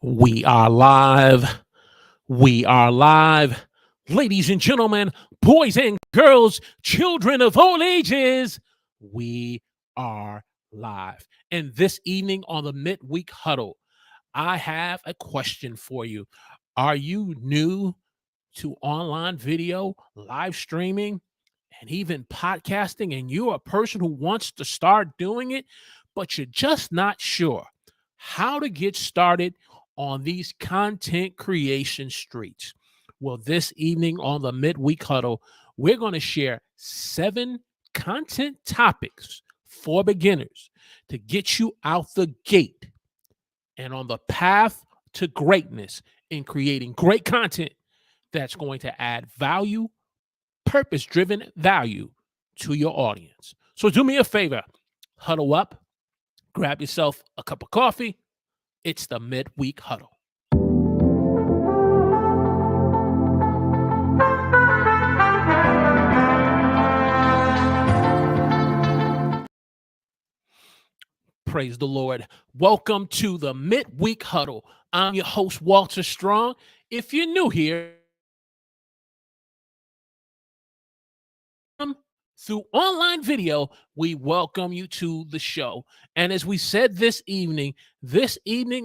We are live. We are live. Ladies and gentlemen, boys and girls, children of all ages, we are live. And this evening on the midweek huddle, I have a question for you. Are you new to online video, live streaming, and even podcasting, and you're a person who wants to start doing it, but you're just not sure how to get started on these content creation streets? Well, this evening on the midweek huddle, we're going to share 7 content topics for beginners to get you out the gate and on the path to greatness in creating great content that's going to add value, purpose-driven value to your audience. So do me a favor, huddle up, grab yourself a cup of coffee. It's the midweek huddle. Praise the Lord. Welcome to the midweek huddle. I'm your host, Walter Strong. If you're new here, through online video, we welcome you to the show. And as we said this evening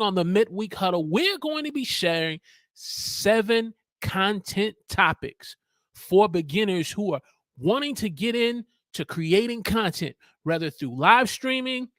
on the midweek huddle, we're going to be sharing 7 content topics for beginners who are wanting to get into creating content, whether through live streaming,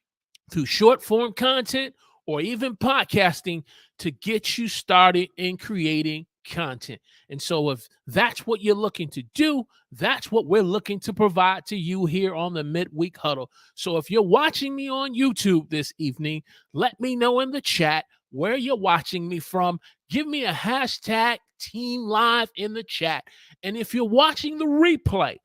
through short form content, or even podcasting, to get you started in creating content. And so if that's what you're looking to do, that's what we're looking to provide to you here on the midweek huddle. So if you're watching me on YouTube this evening, let me know in the chat where you're watching me from. Give me a hashtag Team Live in the chat. And if you're watching the replay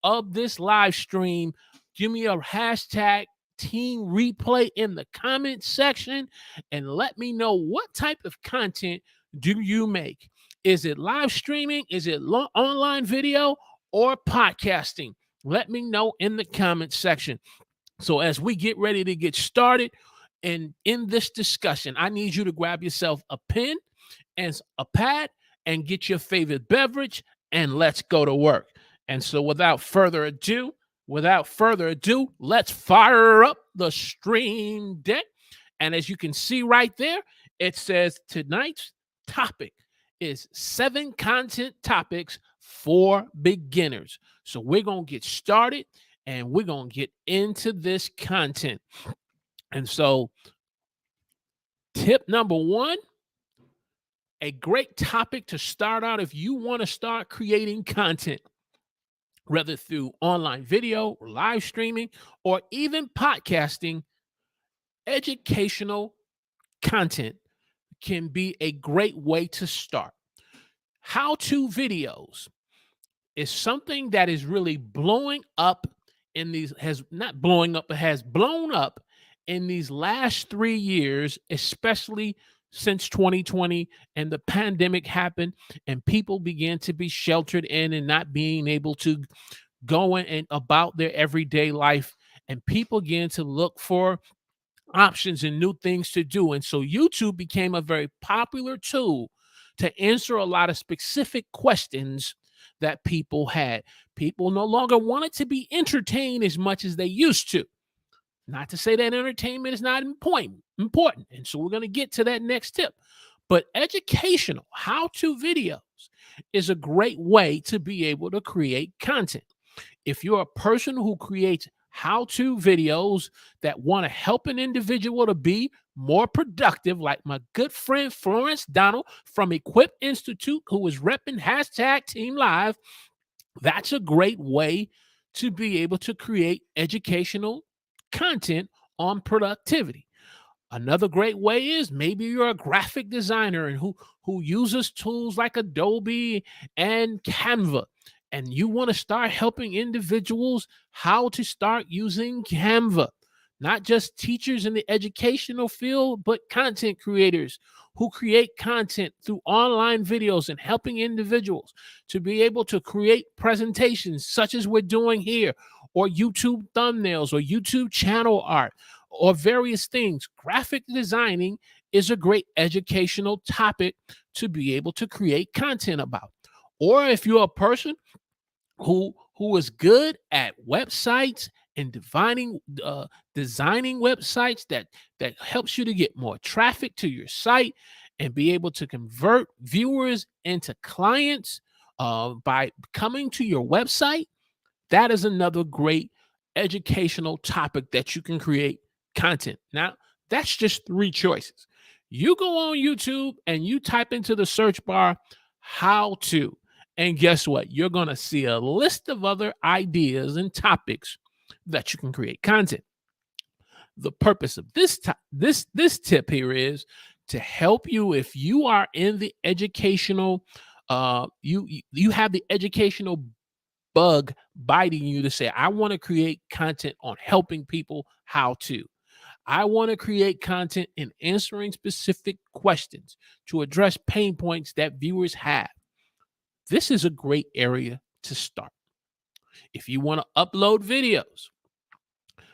of this live stream, give me a hashtag Team Replay in the comment section and let me know what type of content do you make. Is it live streaming? Is it online video or podcasting? Let me know in the comment section. So as we get ready to get started and in this discussion, I need you to grab yourself a pen and a pad and get your favorite beverage and let's go to work. And so without further ado, let's fire up the stream deck. And as you can see right there, it says tonight's topic is 7 content topics for beginners. So we're going to get started and we're going to get into this content. And so tip number 1, a great topic to start out if you want to start creating content, whether through online video, or live streaming, or even podcasting. Educational content can be a great way to start. How-to videos is something that is really blowing up has blown up in these last 3 years, especially since 2020 and the pandemic happened and people began to be sheltered in and not being able to go in and about their everyday life. And people began to look for options and new things to do. And so YouTube became a very popular tool to answer a lot of specific questions that people had. People no longer wanted to be entertained as much as they used to. Not to say that entertainment is not important. And so we're going to get to that next tip. But educational how-to videos is a great way to be able to create content. If you're a person who creates how-to videos that want to help an individual to be more productive, like my good friend Florence Donald from Equip Institute, who is repping hashtag Team Live, that's a great way to be able to create educational content on productivity. Another great way is maybe you're a graphic designer and who uses tools like Adobe and CANVA, and you want to start helping individuals how to start using CANVA. Not just teachers in the educational field, but content creators who create content through online videos and helping individuals to be able to create presentations such as we're doing here, or YouTube thumbnails or YouTube channel art, or various things. Graphic designing is a great educational topic to be able to create content about. Or if you're a person who is good at websites and designing websites that helps you to get more traffic to your site and be able to convert viewers into clients by coming to your website, that is another great educational topic that you can create content. Now, that's just 3 choices. You go on YouTube and you type into the search bar how to, and guess what? You're going to see a list of other ideas and topics that you can create content. The purpose of this tip here is to help you if you are in the educational you have the educational bug biting you to say, I want to create content on helping people how to. I want to create content in answering specific questions to address pain points that viewers have. This is a great area to start. If you want to upload videos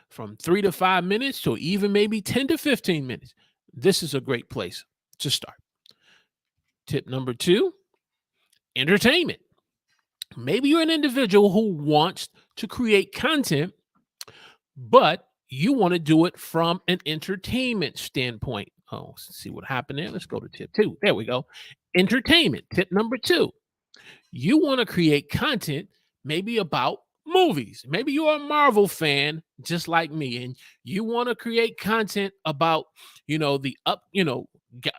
from 3 to 5 minutes to even maybe 10 to 15 minutes, this is a great place to start. Tip number 2, entertainment. Maybe you're an individual who wants to create content, but you want to do it from an entertainment standpoint. Oh, let's see what happened there. Let's go to tip 2. There we go. Entertainment. Tip number 2. You want to create content maybe about movies. Maybe you're a Marvel fan just like me, and you want to create content about,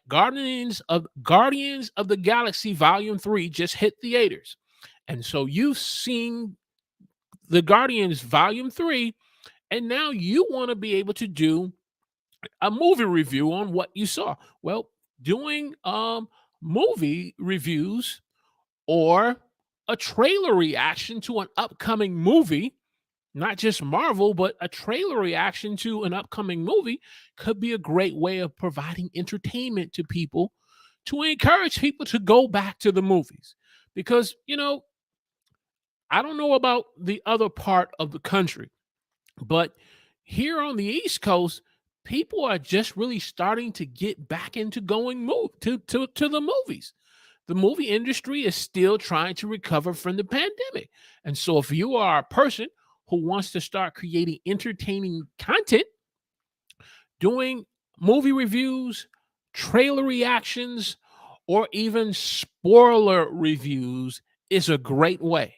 Guardians of the Galaxy Volume 3 just hit theaters. And so you've seen the Guardians Volume 3, and now you want to be able to do a movie review on what you saw. Well, doing movie reviews or a trailer reaction to an upcoming movie, not just Marvel, but a trailer reaction to an upcoming movie could be a great way of providing entertainment to people to encourage people to go back to the movies. Because, I don't know about the other part of the country, but here on the East Coast, people are just really starting to get back into going to the movies. The movie industry is still trying to recover from the pandemic. And so if you are a person who wants to start creating entertaining content, doing movie reviews, trailer reactions, or even spoiler reviews is a great way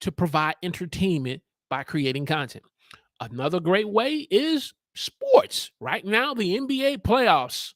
to provide entertainment by creating content. Another great way is sports. Right now, the NBA playoffs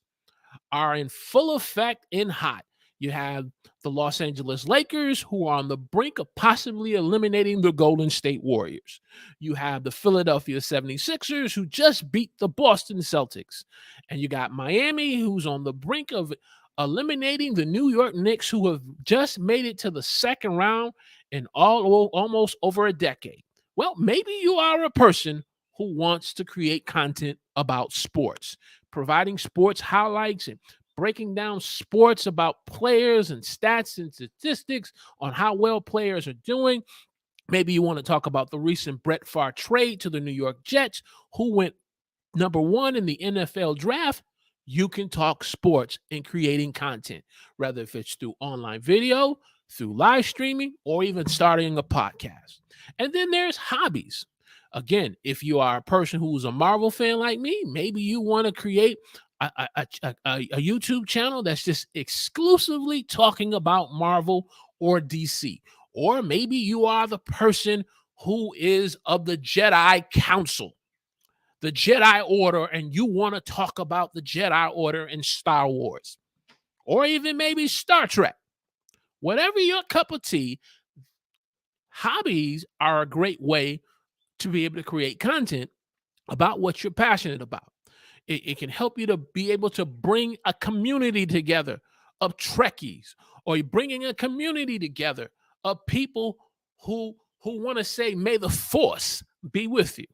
are in full effect and hot. You have the Los Angeles Lakers, who are on the brink of possibly eliminating the Golden State Warriors. You have the Philadelphia 76ers, who just beat the Boston Celtics. And you got Miami, who's on the brink of eliminating the New York Knicks, who have just made it to the second round in almost over a decade. Well, maybe you are a person who wants to create content about sports, providing sports highlights and breaking down sports about players and stats and statistics on how well players are doing. Maybe you want to talk about the recent Brett Favre trade to the New York Jets, who went number 1 in the NFL draft. You can talk sports and creating content, whether if it's through online video, through live streaming, or even starting a podcast. And then there's hobbies. Again, if you are a person who's a Marvel fan like me, maybe you want to create a YouTube channel that's just exclusively talking about Marvel or DC. Or maybe you are the person who is of the Jedi Council, the Jedi Order, and you want to talk about the Jedi Order in Star Wars, or even maybe Star Trek. Whatever your cup of tea, hobbies are a great way to be able to create content about what you're passionate about. It can help you to be able to bring a community together of Trekkies, or you're bringing a community together of people who want to say, may the force be with you.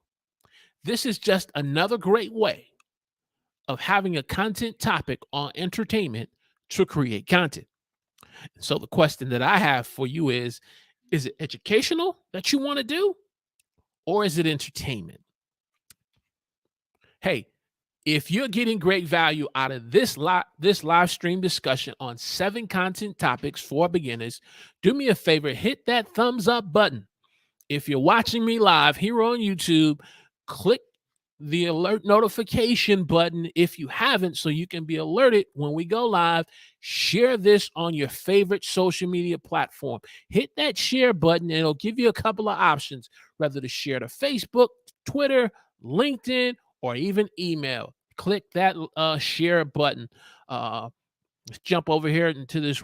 This is just another great way of having a content topic on entertainment to create content. So the question that I have for you is it educational that you want to do, or is it entertainment? Hey, if you're getting great value out of this live stream discussion on 7 content topics for beginners, do me a favor, hit that thumbs up button. If you're watching me live here on YouTube, click the alert notification button if you haven't, so you can be alerted when we go live. Share this on your favorite social media platform. Hit that share button, and it'll give you a couple of options, whether to share to Facebook, Twitter, LinkedIn, or even email. Click that share button. Let's jump over here into this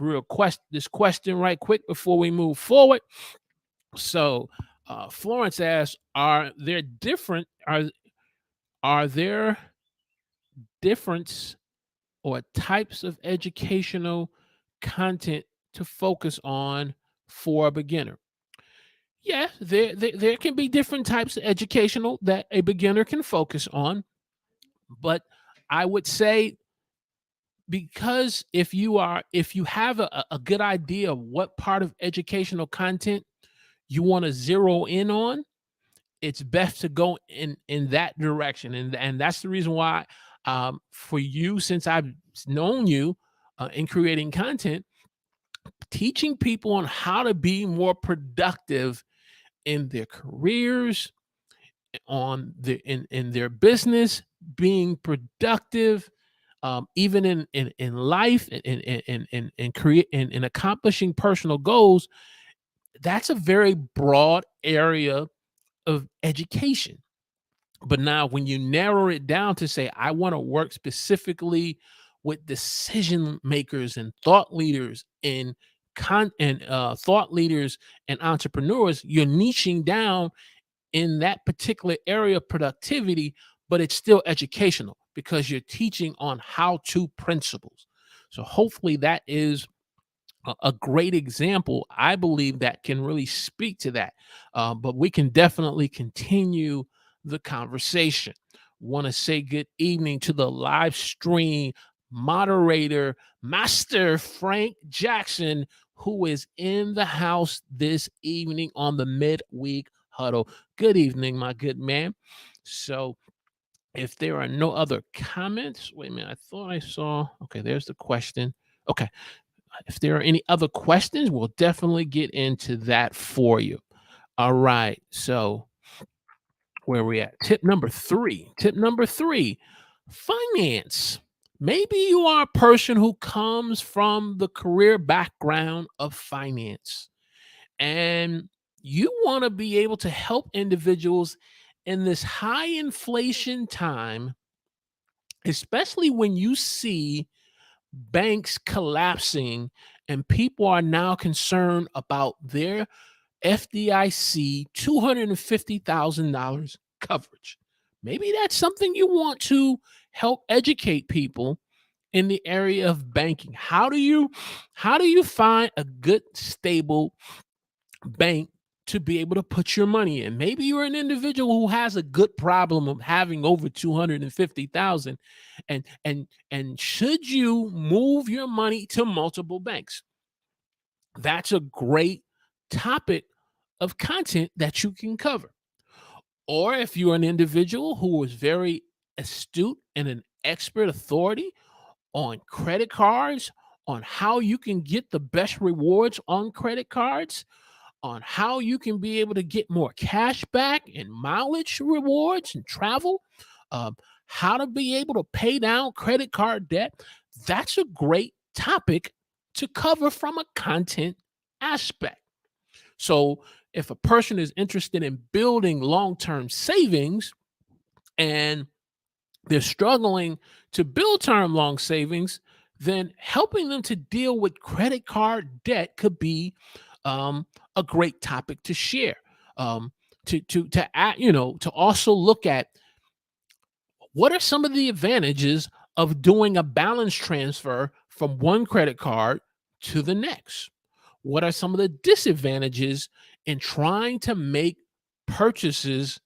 question right quick before we move forward. So Florence asks, are there difference or types of educational content to focus on for a beginner? Yeah, there can be different types of educational that a beginner can focus on, but I would say, because if you have a good idea of what part of educational content you want to zero in on, it's best to go in that direction, and that's the reason why, for you, since I've known you in creating content, teaching people on how to be more productive in their careers, in their business, being productive, even in life, and create in accomplishing personal goals. That's a very broad area of education. But now, when you narrow it down to say, I want to work specifically with decision makers and thought leaders thought leaders and entrepreneurs, you're niching down in that particular area of productivity, but it's still educational because you're teaching on how-to principles. So hopefully that is a great example, I believe, that can really speak to that. But we can definitely continue the conversation. Want to say good evening to the live stream moderator, Master Frank Jackson, who is in the house this evening on the midweek huddle. Good evening, my good man. So, if there are no other comments, wait a minute, I thought I saw, okay, there's the question. Okay, if there are any other questions, we'll definitely get into that for you. All right. So where are we at? Tip number three. Tip number three, finance. Maybe you are a person who comes from the career background of finance, and you want to be able to help individuals in this high inflation time, especially when you see banks collapsing and people are now concerned about their FDIC $250,000 coverage. Maybe that's something you want to help educate people in the area of banking. How do you find a good, stable bank to be able to put your money in? Maybe you're an individual who has a good problem of having over 250,000, and should you move your money to multiple banks? That's a great topic of content that you can cover. Or if you're an individual who is very astute and an expert authority on credit cards, on how you can get the best rewards on credit cards, on how you can be able to get more cash back and mileage rewards and travel, um, how to be able to pay down credit card debt, that's a great topic to cover from a content aspect. So, if a person is interested in building long term savings and they're struggling to build term long savings, then helping them to deal with credit card debt could be a great topic to share. To also look at what are some of the advantages of doing a balance transfer from one credit card to the next. What are some of the disadvantages in trying to make purchases?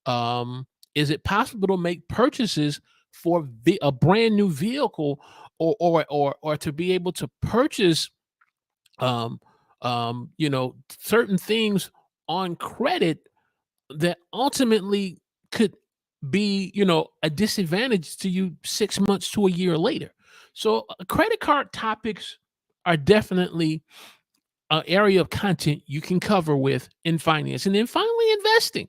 Um, is it possible to make purchases for a brand new vehicle, or to be able to purchase um, certain things on credit that ultimately could be, a disadvantage to you 6 months to a year later. So credit card topics are definitely an area of content you can cover with in finance. And then finally, investing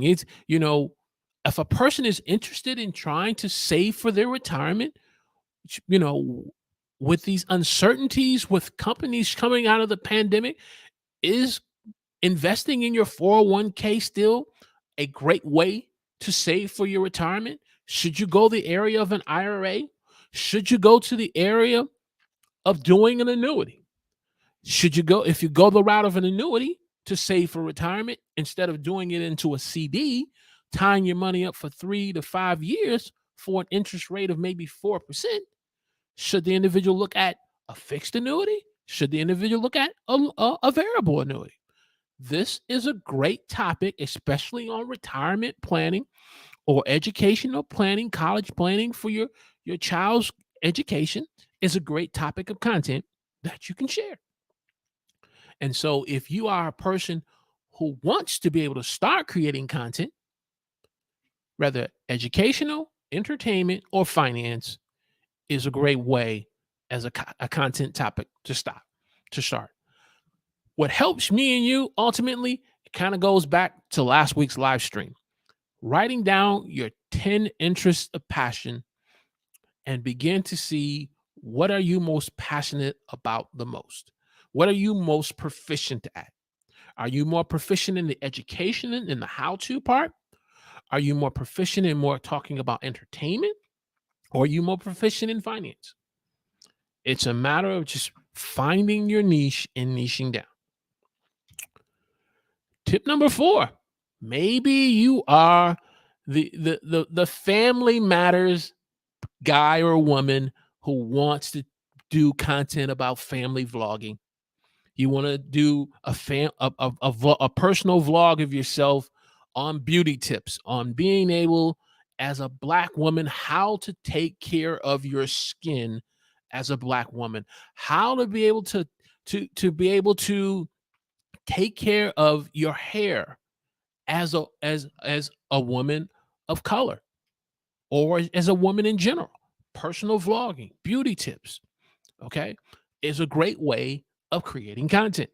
is, if a person is interested in trying to save for their retirement, you know with these uncertainties with companies coming out of the pandemic, is investing in your 401k still a great way to save for your retirement? Should you go the area of an IRA? Should you go to the area of doing an annuity? Should you go, if you go the route of an annuity to save for retirement, instead of doing it into a CD, tying your money up for 3 to 5 years for an interest rate of maybe 4%, should the individual look at a fixed annuity? Should the individual look at a variable annuity? This is a great topic, especially on retirement planning or educational planning, college planning for your child's education. Is a great topic of content that you can share. And so if you are a person who wants to be able to start creating content, whether educational, entertainment, or finance, is a great way as a content topic to start. What helps me and you ultimately, it kind of goes back to last week's live stream. Writing down your 10 interests of passion and begin to see, what are you most passionate about the most? What are you most proficient at? Are you more proficient in the education and in the how-to part? Are you more proficient in more talking about entertainment? Or are you more proficient in finance? It's a matter of just finding your niche and niching down. Tip number 4, maybe you are the family matters guy or woman who wants to do content about family vlogging. You want to do a personal vlog of yourself on beauty tips, on being able, as a Black woman, how to take care of your skin as a Black woman, how to be able to take care of your hair as a woman of color, or as a woman in general. Personal vlogging, beauty tips, okay, is a great way of creating content.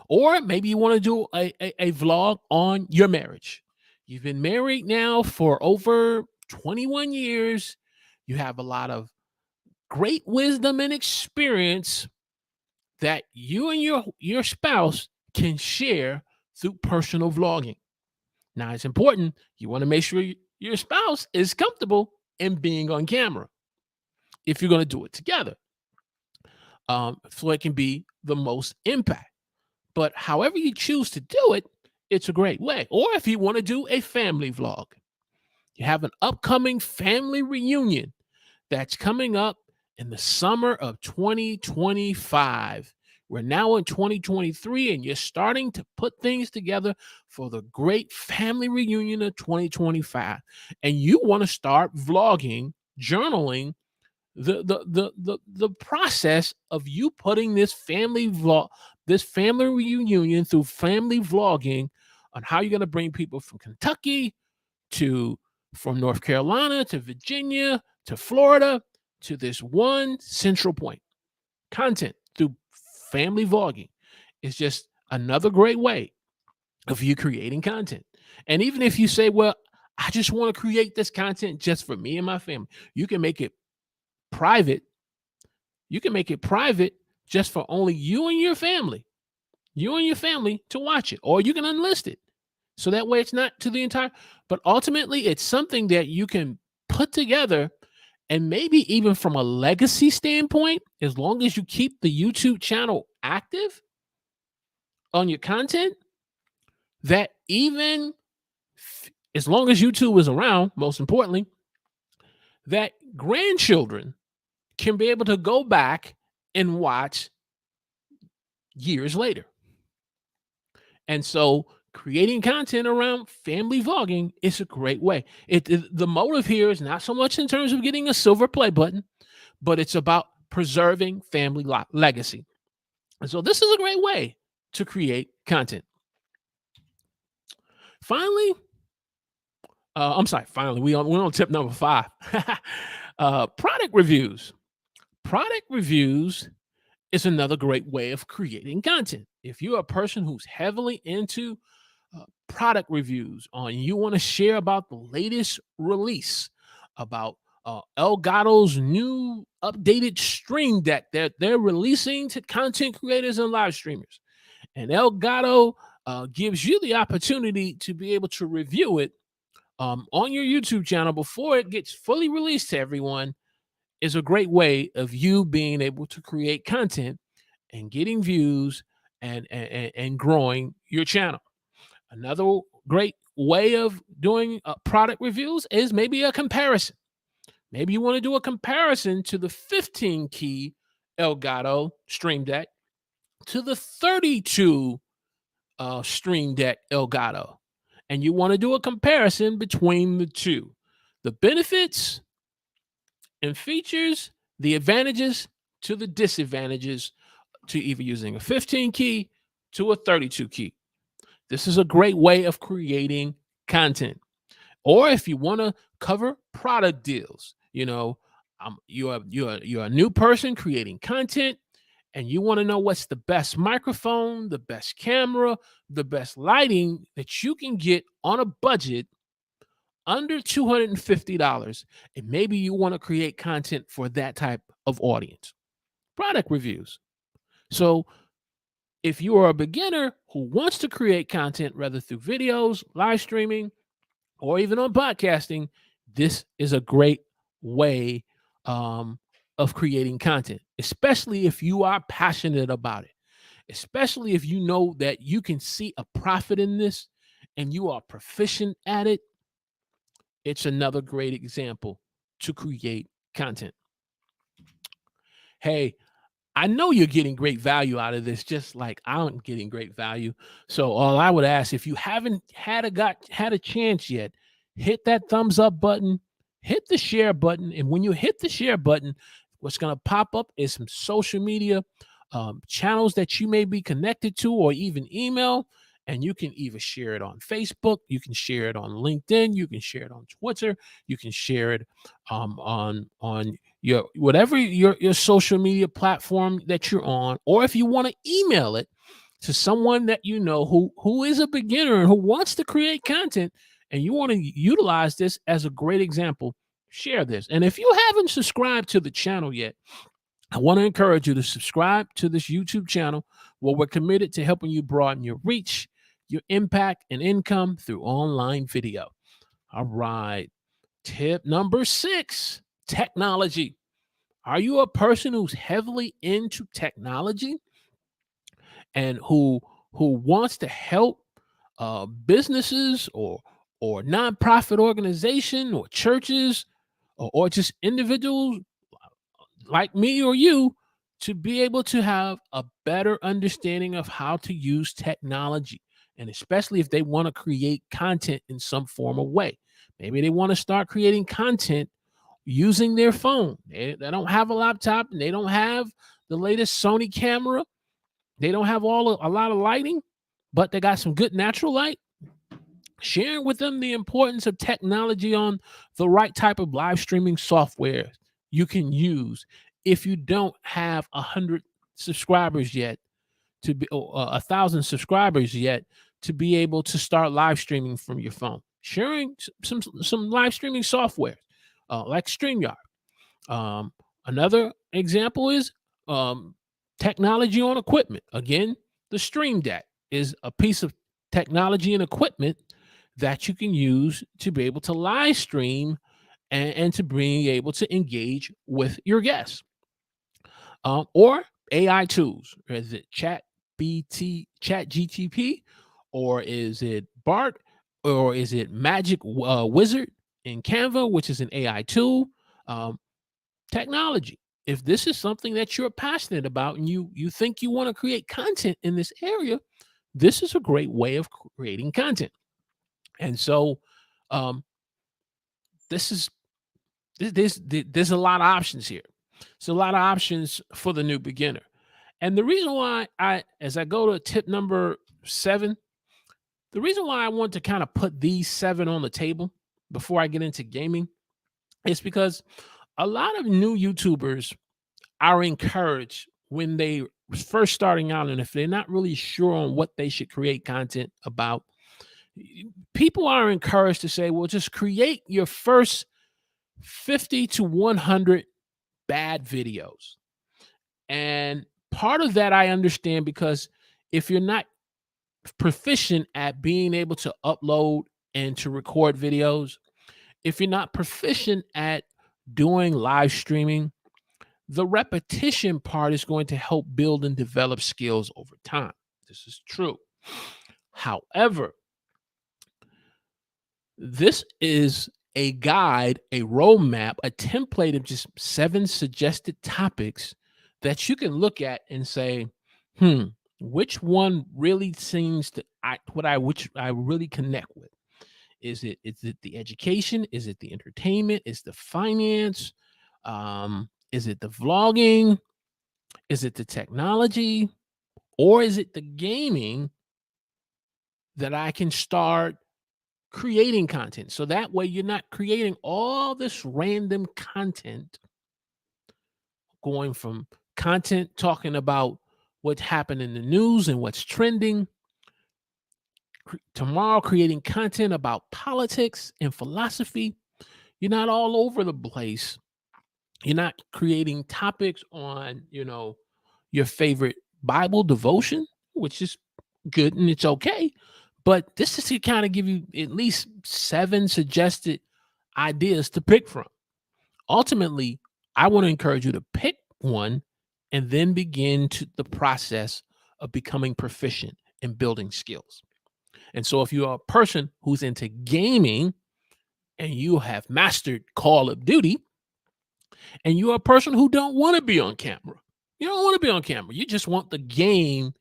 Or maybe you want to do a vlog on your marriage. You've been married now for over 21 years. You have a lot of great wisdom and experience that you and your spouse can share through personal vlogging. Now, it's important. You want to make sure your spouse is comfortable in being on camera if you're going to do it together, so it can be the most impact. But however you choose to do it, it's a great way. Or if you want to do a family vlog, you have an upcoming family reunion that's coming up in the summer of 2025. We're now in 2023, and you're starting to put things together for the great family reunion of 2025. And you want to start vlogging, journaling the process of you putting this family reunion through family vlogging, on how you're going to bring people from Kentucky to from North Carolina to Virginia to Florida to this one central point. Content through family vlogging is just another great way of you creating content. And even if you say, well, I just want to create this content just for me and my family, you can make it private. You can make it private just for only you and your family to watch it, or you can unlist it. So that way it's not to the entire, but ultimately it's something that you can put together. And maybe even from a legacy standpoint, as long as you keep the YouTube channel active on your content, that even as long as YouTube is around, most importantly, that grandchildren can be able to go back and watch years later. And so creating content around family vlogging is a great way. The motive here is not so much in terms of getting a silver play button, but it's about preserving family legacy. And so this is a great way to create content. Finally, I'm sorry, finally, we're on tip number 5. Product reviews. Product reviews is another great way of creating content. If you're a person who's heavily into product reviews and you want to share about the latest release, about Elgato's new updated stream deck that they're releasing to content creators and live streamers, and Elgato gives you the opportunity to be able to review it on your YouTube channel before it gets fully released to everyone, is a great way of you being able to create content and getting views and growing your channel. Another great way of doing product reviews is maybe a comparison. Maybe you want to do a comparison to the 15 key Elgato Stream Deck to the 32 Stream Deck Elgato. And you want to do a comparison between the two, the benefits and features, the advantages to the disadvantages to either using a 15 key to a 32 key. This is a great way of creating content. Or if you want to cover product deals, you're a new person creating content and you want to know what's the best microphone, the best camera, the best lighting that you can get on a budget under $250, and maybe you want to create content for that type of audience. Product reviews. So if you are a beginner who wants to create content, whether through videos, live streaming, or even on podcasting, this is a great way of creating content, especially if you are passionate about it, especially if you know that you can see a profit in this and you are proficient at it. It's another great example to create content. Hey, I know you're getting great value out of this, just like I'm getting great value. So all I would ask, if you haven't had a chance yet, hit that thumbs up button, hit the share button. And when you hit the share button, what's going to pop up is some social media channels that you may be connected to, or even email. And you can either share it on Facebook, you can share it on LinkedIn, you can share it on Twitter, you can share it on your whatever your social media platform that you're on, or if you want to email it to someone that you know who is a beginner and who wants to create content, and you want to utilize this as a great example, share this. And if you haven't subscribed to the channel yet, I want to encourage you to subscribe to this YouTube channel, where we're committed to helping you broaden your reach, your impact, and income through online video. All right. Tip number 6, technology. Are you a person who's heavily into technology and who wants to help businesses or nonprofit organization or churches or just individuals like me or you to be able to have a better understanding of how to use technology, and especially if they want to create content in some form of way? Maybe they want to start creating content using their phone. They don't have a laptop and they don't have the latest Sony camera. They don't have a lot of lighting, but they got some good natural light. Sharing with them the importance of technology on the right type of live streaming software you can use if you don't have 100 subscribers yet, to be 1,000 subscribers yet, to be able to start live streaming from your phone. Sharing some live streaming software like StreamYard. Another example is technology on equipment. Again, the Stream Deck is a piece of technology and equipment that you can use to be able to live stream and to be able to engage with your guests. Or AI tools. Is it ChatGTP, or is it Bart, or is it Magic Wizard in CANVA, which is an AI tool? Technology. If this is something that you're passionate about and you think you want to create content in this area, this is a great way of creating content. And so there's a lot of options here. So a lot of options for the new beginner. And the reason why as I go to tip number 7, the reason why I want to kind of put these 7 on the table before I get into gaming, is because a lot of new YouTubers are encouraged when they first starting out, and if they're not really sure on what they should create content about, people are encouraged to say, well, just create your first 50 to 100 bad videos. And part of that I understand, because if you're not proficient at being able to upload and to record videos, if you're not proficient at doing live streaming, the repetition part is going to help build and develop skills over time. This is true. However, this is a guide, a roadmap, a template of just 7 suggested topics that you can look at and say, which one really seems to which I really connect with? Is it the education? Is it the entertainment? Is the finance? Is it the vlogging? Is it the technology? Or is it the gaming that I can start creating content? So that way you're not creating all this random content, going from content talking about what's happened in the news and what's trending, tomorrow creating content about politics and philosophy. You're not all over the place. You're not creating topics on, your favorite Bible devotion, which is good and it's okay. But this is to kind of give you at least 7 suggested ideas to pick from. Ultimately, I want to encourage you to pick one and then begin the process of becoming proficient and building skills. And so if you are a person who's into gaming and you have mastered Call of Duty, and you're a person who don't want to be on camera, you don't want to be on camera, you just want the game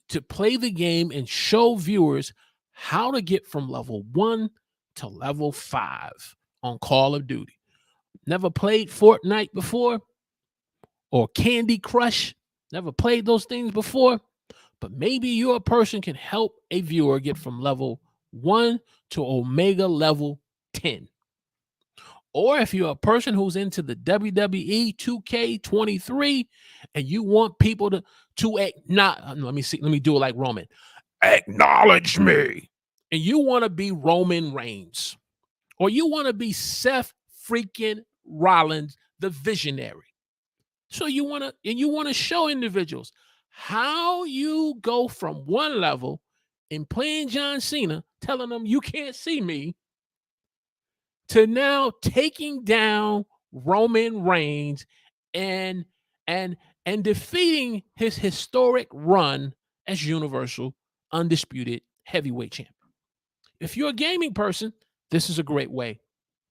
to play the game and show viewers how to get from level 1 to level 5 on Call of Duty. Never played Fortnite before or Candy Crush, never played those things before, but maybe you're a person can help a viewer get from level 1 to Omega level 10. Or if you're a person who's into the WWE 2K23 and you want people to not, let me do it like Roman. Acknowledge me. And you want to be Roman Reigns, or you want to be Seth freaking Rollins, the visionary. So you want to show individuals how you go from one level in playing John Cena, telling them you can't see me, to now taking down Roman Reigns and defeating his historic run as Universal Undisputed Heavyweight Champion. If you're a gaming person, this is a great way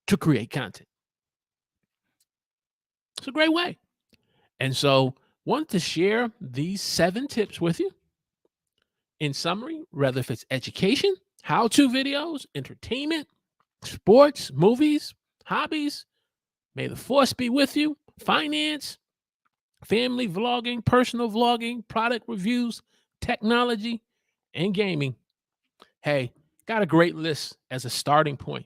to create content. It's a great way. And so, want to share these 7 tips with you. In summary, whether if it's education, how-to videos, entertainment, sports, movies, hobbies, may the force be with you, finance, family vlogging, personal vlogging, product reviews, technology, and gaming. Hey, got a great list as a starting point.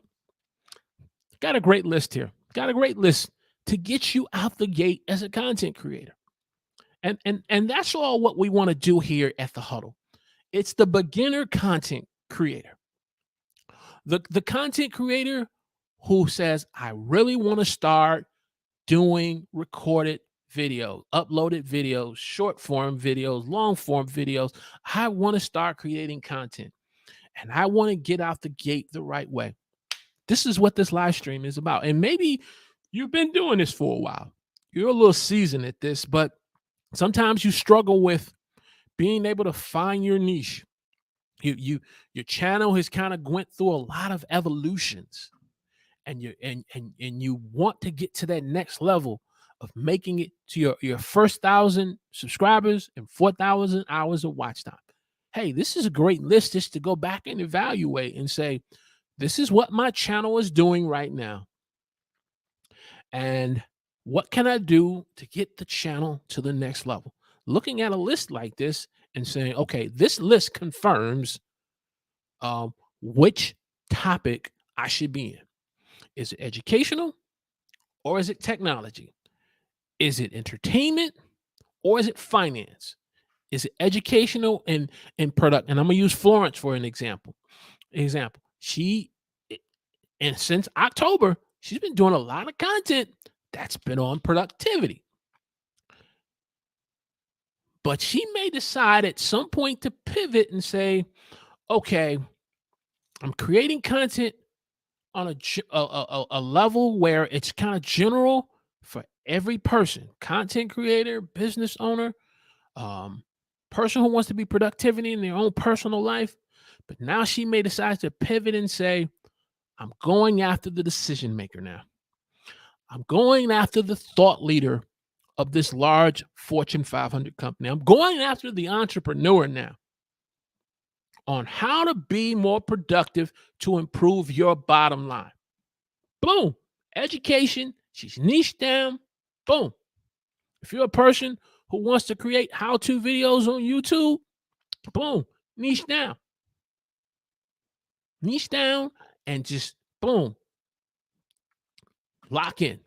Got a great list here. Got a great list to get you out the gate as a content creator. And that's all what we want to do here at the Huddle. It's the beginner content creator. The content creator who says, I really want to start doing recorded videos, uploaded videos, short form videos, long form videos. I want to start creating content and I want to get out the gate the right way. This is what this live stream is about. And maybe you've been doing this for a while. You're a little seasoned at this, but sometimes you struggle with being able to find your niche. Your channel has kind of went through a lot of evolutions, and you want to get to that next level of making it to your first 1,000 subscribers and 4,000 hours of watch time. Hey, this is a great list just to go back and evaluate and say, this is what my channel is doing right now. And what can I do to get the channel to the next level? Looking at a list like this and saying, okay, this list confirms which topic I should be in? Is it educational or is it technology? Is it entertainment or is it finance? Is it educational and product? And I'm gonna use Florence for an example. She and since October, she's been doing a lot of content that's been on productivity. But she may decide at some point to pivot and say, okay, I'm creating content on a level where it's kind of general for every person, content creator, business owner, um, person who wants to be productivity in their own personal life. But now she may decide to pivot and say, I'm going after the decision maker now. I'm going after the thought leader of this large Fortune 500 company. I'm going after the entrepreneur now on how to be more productive to improve your bottom line. Boom. Education. She's niched down. Boom. If you're a person who wants to create how-to videos on YouTube, boom, niche down. Niche down and just boom, lock in.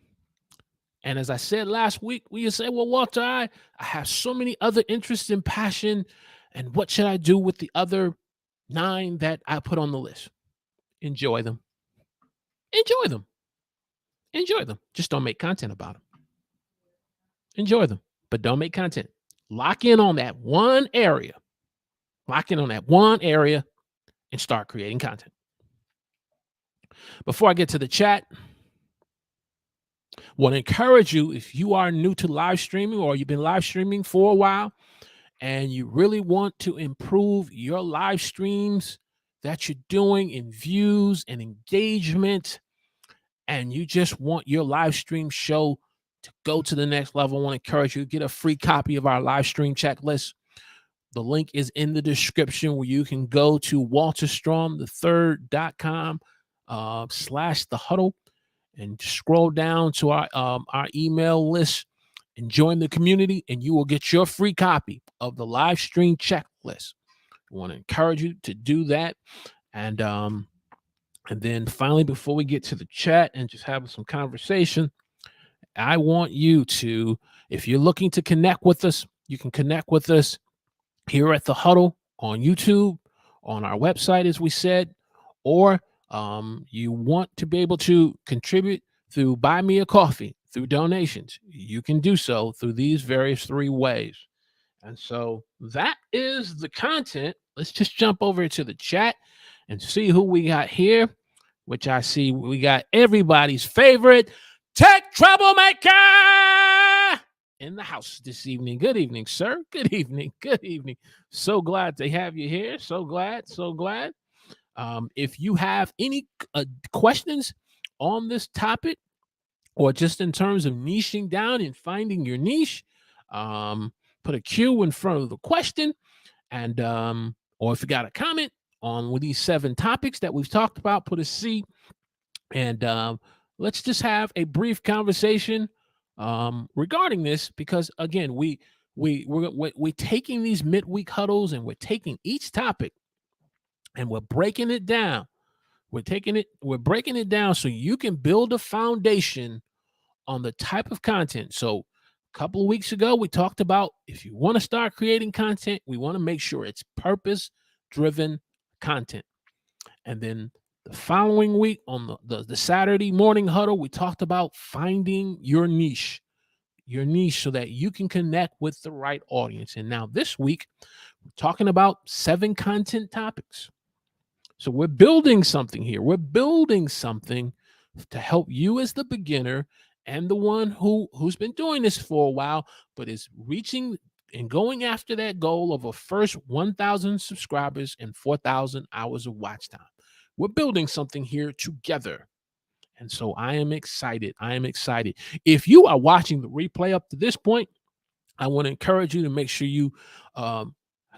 And as I said last week, you say, well, Walter, I have so many other interests and passion. And what should I do with the other 9 that I put on the list? Enjoy them. Enjoy them. Enjoy them. Just don't make content about them. Enjoy them, but don't make content. Lock in on that one area. Lock in on that one area and start creating content. Before I get to the chat, I want to encourage you, if you are new to live streaming or you've been live streaming for a while and you really want to improve your live streams that you're doing in views and engagement, and you just want your live stream show to go to the next level, I want to encourage you to get a free copy of our live stream checklist. The link is in the description where you can go to walterstromthird.com /the huddle and scroll down to our email list and join the community, and you will get your free copy of the live stream checklist. I want to encourage you to do that. And then finally, before we get to the chat and just have some conversation, I want you to, if you're looking to connect with us, you can connect with us here at the Huddle on YouTube, on our website, as we said, or you want to be able to contribute through Buy Me a Coffee, through donations, you can do so through these various 3 ways. And so that is the content. Let's just jump over to the chat and see who we got here, which I see we got everybody's favorite tech troublemaker in the house this evening. Good evening, sir. Good evening. Good evening. So glad to have you here. So glad. So glad. If you have any questions on this topic, or just in terms of niching down and finding your niche, put a Q in front of the question, and or if you got a comment on these 7 topics that we've talked about, put a C, and let's just have a brief conversation regarding this, because again, we're taking these midweek huddles and we're taking each topic and we're breaking it down. We're breaking it down so you can build a foundation on the type of content. So a couple of weeks ago, we talked about, if you want to start creating content, we want to make sure it's purpose-driven content. And then the following week on the Saturday morning huddle, we talked about finding your niche so that you can connect with the right audience. And now this week, we're talking about 7 content topics. So we're building something here. We're building something to help you as the beginner and the one who's been doing this for a while, but is reaching and going after that goal of a first 1,000 subscribers and 4,000 hours of watch time. We're building something here together. And so I am excited. If you are watching the replay up to this point, I want to encourage you to make sure you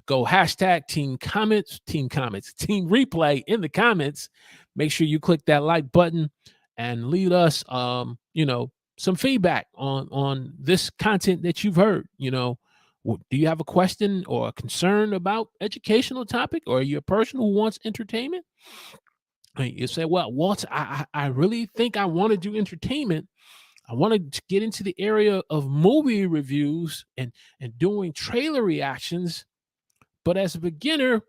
go hashtag team replay in the comments. Make sure you click that like button and leave us, some feedback on this content that you've heard. Do you have a question or a concern about educational topic, or are you a person who wants entertainment? You say, well, Walter, I really think I want to do entertainment. I want to get into the area of movie reviews and doing trailer reactions. But as a beginner,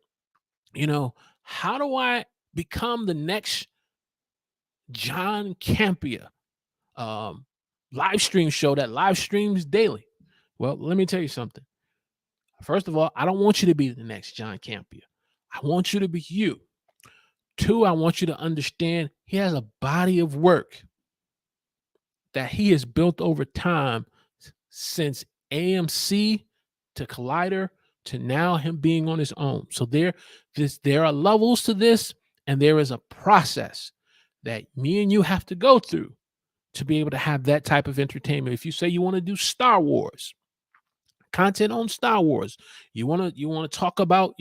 you know, how do I become the next John Campia live stream show that live streams daily? Well, let me tell you something. First of all, I don't want you to be the next John Campia. I want you to be you. Two, I want you to understand he has a body of work that he has built over time since AMC to Collider to now him being on his own. So there are levels to this, and there is a process that me and you have to go through to be able to have that type of entertainment. If you say you want to do Star Wars, content on Star Wars, you want to talk about,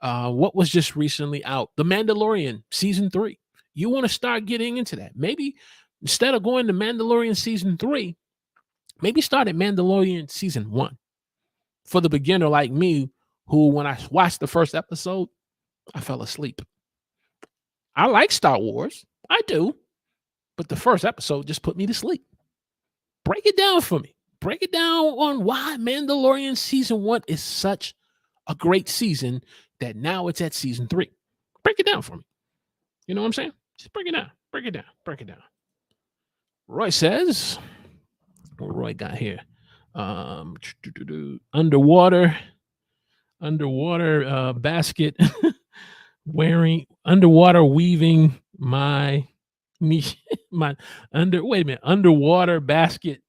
what was just recently out, The Mandalorian season 3. You want to start getting into that. Maybe instead of going to Mandalorian season 3, maybe start at Mandalorian season 1 for the beginner like me, who when I watched the first episode, I fell asleep. I like Star Wars. I do. But the first episode just put me to sleep. Break it down for me. Break it down on why Mandalorian season 1 is such a great season that now it's at season 3. Break it down for me. You know what I'm saying? Just break it down. Break it down. Break it down. Roy says, what Roy got here? Underwater basket wearing underwater weaving my niche underwater basket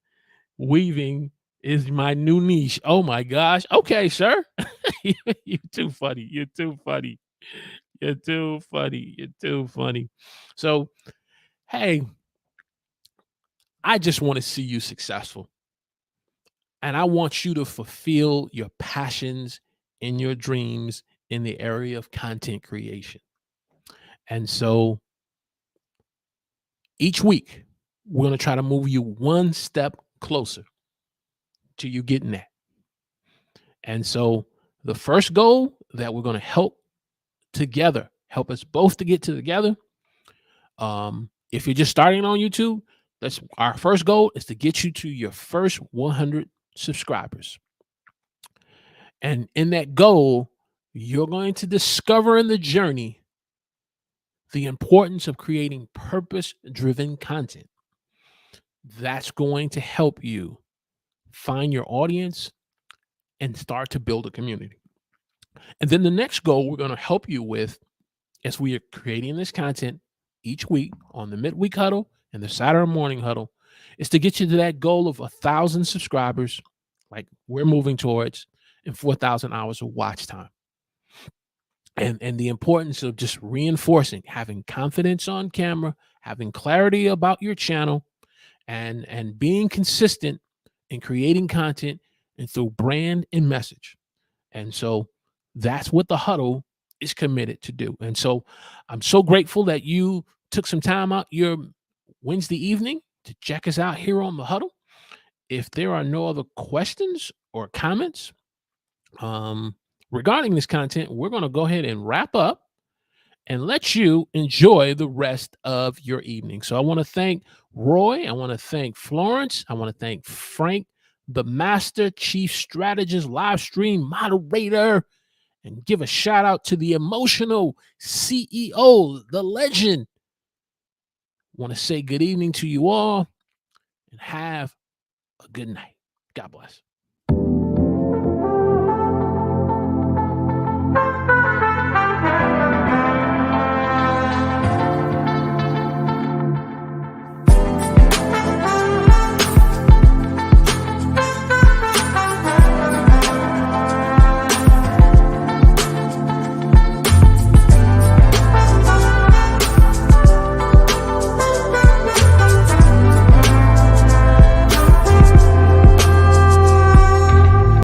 weaving is my new niche. Oh my gosh. Okay, sir. You're too funny. You're too funny. You're too funny. You're too funny. So, hey, I just want to see you successful. And I want you to fulfill your passions and your dreams in the area of content creation. And so each week, we're going to try to move you one step closer to you getting that. And so the first goal that we're going to help us both to get together. If you're just starting on YouTube, that's our first goal, is to get you to your first 100 subscribers. And in that goal, you're going to discover in the journey the importance of creating purpose-driven content. That's going to help you find your audience and start to build a community. And then the next goal we're going to help you with, as we are creating this content each week on the midweek huddle and the Saturday morning huddle, is to get you to that goal of 1,000 subscribers, like we're moving towards, and 4,000 hours of watch time. And the importance of just reinforcing, having confidence on camera, having clarity about your channel, and being consistent in creating content and through brand and message. And so that's what the huddle is committed to do. And so I'm so grateful that you took some time out your Wednesday evening to check us out here on the huddle. If there are no other questions or comments regarding this content, we're going to go ahead and wrap up and let you enjoy the rest of your evening. So I want to thank Roy. I want to thank Florence. I want to thank Frank, the Master Chief Strategist live stream moderator, and give a shout out to the emotional CEO, the legend. I want to say good evening to you all and have a good night. God bless.